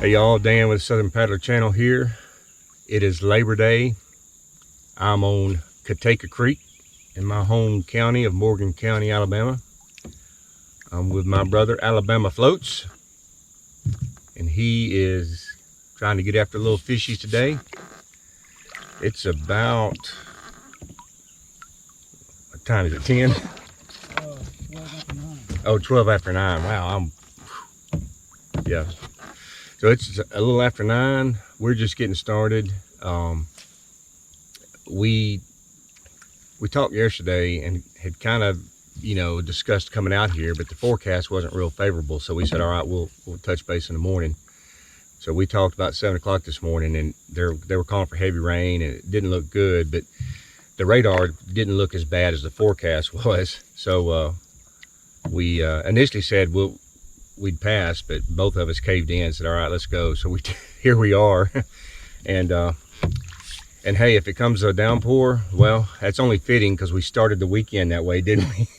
Hey y'all, Dan with the Southern Paddler Channel here. It is Labor Day. I'm on Cotaco Creek in my home county of Morgan County, Alabama. I'm with my brother, Alabama Floats, and he is trying to get after little fishies today. It's about, what time is it, 10? 12 after 9. Oh, 12 after 9. Wow, yeah. So it's a little after 9. We're just getting started. We talked yesterday and had kind of, discussed coming out here, but the forecast wasn't real favorable. So we said, all right, we'll touch base in the morning. So we talked about 7 o'clock this morning, and they were calling for heavy rain, and it didn't look good, but the radar didn't look as bad as the forecast was. So we initially said we'd pass, but both of us caved in and said, all right, let's go. So here we are. And hey, if it comes a downpour, well, that's only fitting because we started the weekend that way, didn't we?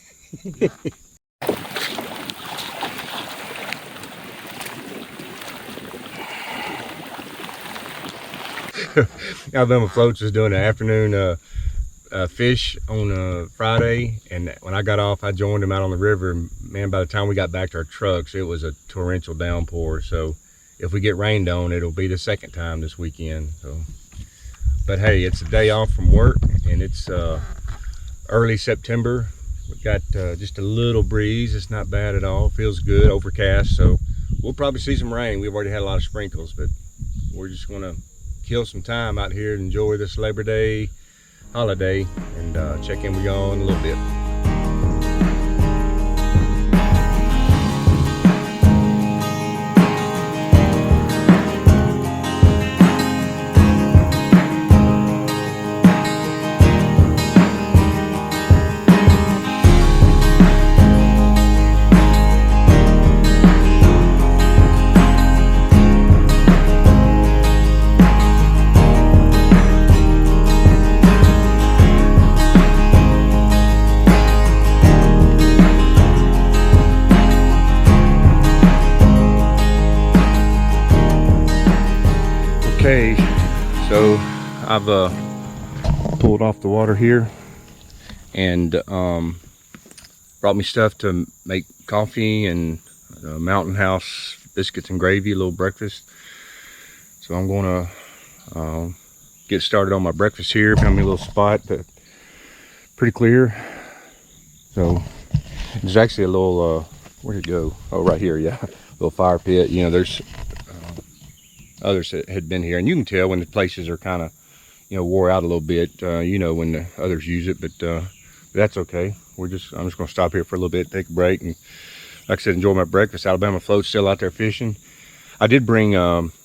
Alabama Floats is doing an afternoon fish on Friday, and when I got off, I joined him out on the river, and man, by the time we got back to our trucks, it was a torrential downpour. So if we get rained on, it'll be the second time this weekend. So, but hey, it's a day off from work, and it's early September. We've got just a little breeze. It's not bad at all. Feels good, overcast, so we'll probably see some rain. We've already had a lot of sprinkles, but we're just gonna kill some time out here and enjoy this Labor Day holiday, and check in with y'all in a little bit. Okay, so I've pulled off the water here and brought me stuff to make coffee and Mountain House biscuits and gravy, a little breakfast. So I'm going to get started on my breakfast here. Found me a little spot that's pretty clear. So there's actually a little, where'd it go? Oh, right here, yeah. A little fire pit. There's others that had been here, and you can tell when the places are kind of wore out a little bit, when the others use it, but that's okay. I'm just going to stop here for a little bit, take a break, and like I said, enjoy my breakfast. Alabama Float's still out there fishing. I did bring,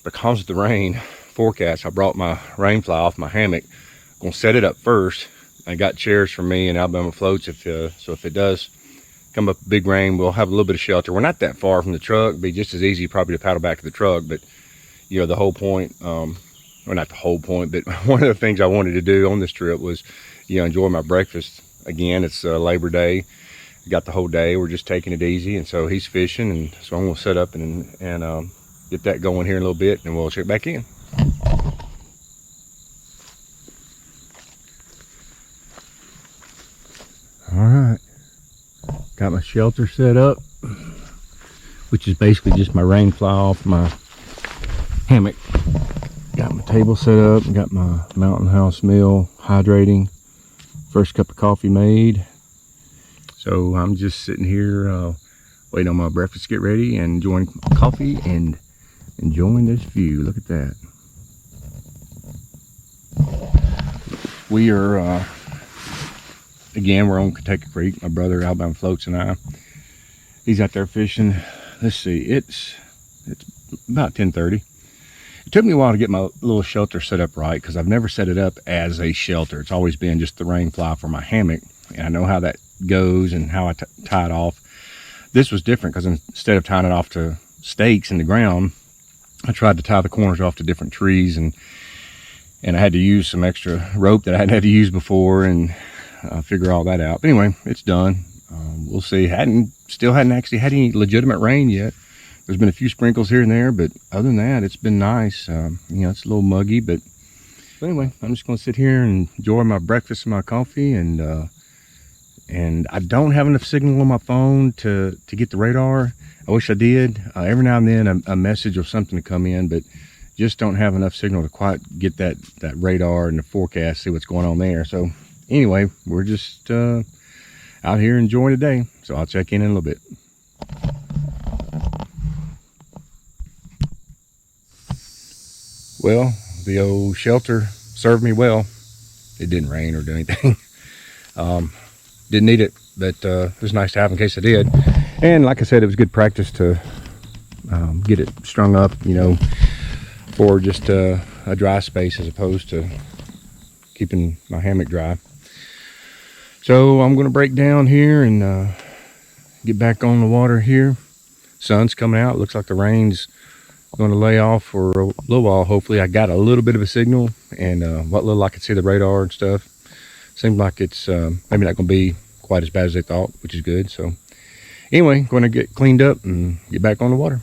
because of the rain forecast, I brought my rain fly off my hammock. I'm going to set it up first. I got chairs for me and Alabama Floats, so if it does come up big rain, we'll have a little bit of shelter. We're not that far from the truck. It'd be just as easy probably to paddle back to the truck, but the whole point, well, not the whole point, but one of the things I wanted to do on this trip was, enjoy my breakfast. Again, it's Labor Day. Got the whole day. We're just taking it easy, and so he's fishing, and so I'm going to set up and get that going here in a little bit, and we'll check back in. All right, got my shelter set up, which is basically just my rain fly off my hammock. Got my table set up, got my Mountain House meal hydrating, first cup of coffee made. So I'm just sitting here waiting on my breakfast to get ready and enjoying coffee and enjoying this view. Look at that. We are again, we're on Cotaco Creek. My brother Alabama Floats and I, he's out there fishing. Let's see, it's about 10:30. It took me a while to get my little shelter set up right, because I've never set it up as a shelter. It's always been just the rain fly for my hammock, and I know how that goes and how I tie it off. This was different because instead of tying it off to stakes in the ground, I tried to tie the corners off to different trees, and I had to use some extra rope that I hadn't had to use before, and figure all that out. But anyway, it's done. We'll see. Still hadn't actually had any legitimate rain yet. There's been a few sprinkles here and there, but other than that, it's been nice. It's a little muggy, but anyway, I'm just going to sit here and enjoy my breakfast and my coffee, and I don't have enough signal on my phone to get the radar. I wish I did. Every now and then a message or something to come in, but just don't have enough signal to quite get that radar and the forecast, see what's going on there. So anyway, we're just out here enjoying the day. So I'll check in a little bit. Well, the old shelter served me well. It didn't rain or do anything. Didn't need it, but it was nice to have in case I did. And like I said, it was good practice to get it strung up, for just a dry space as opposed to keeping my hammock dry. So I'm going to break down here and get back on the water here. Sun's coming out. Looks like the rain's going to lay off for a little while. Hopefully I got a little bit of a signal, and what little I could see the radar and stuff. Seems like it's maybe not going to be quite as bad as they thought, which is good. So anyway, going to get cleaned up and get back on the water.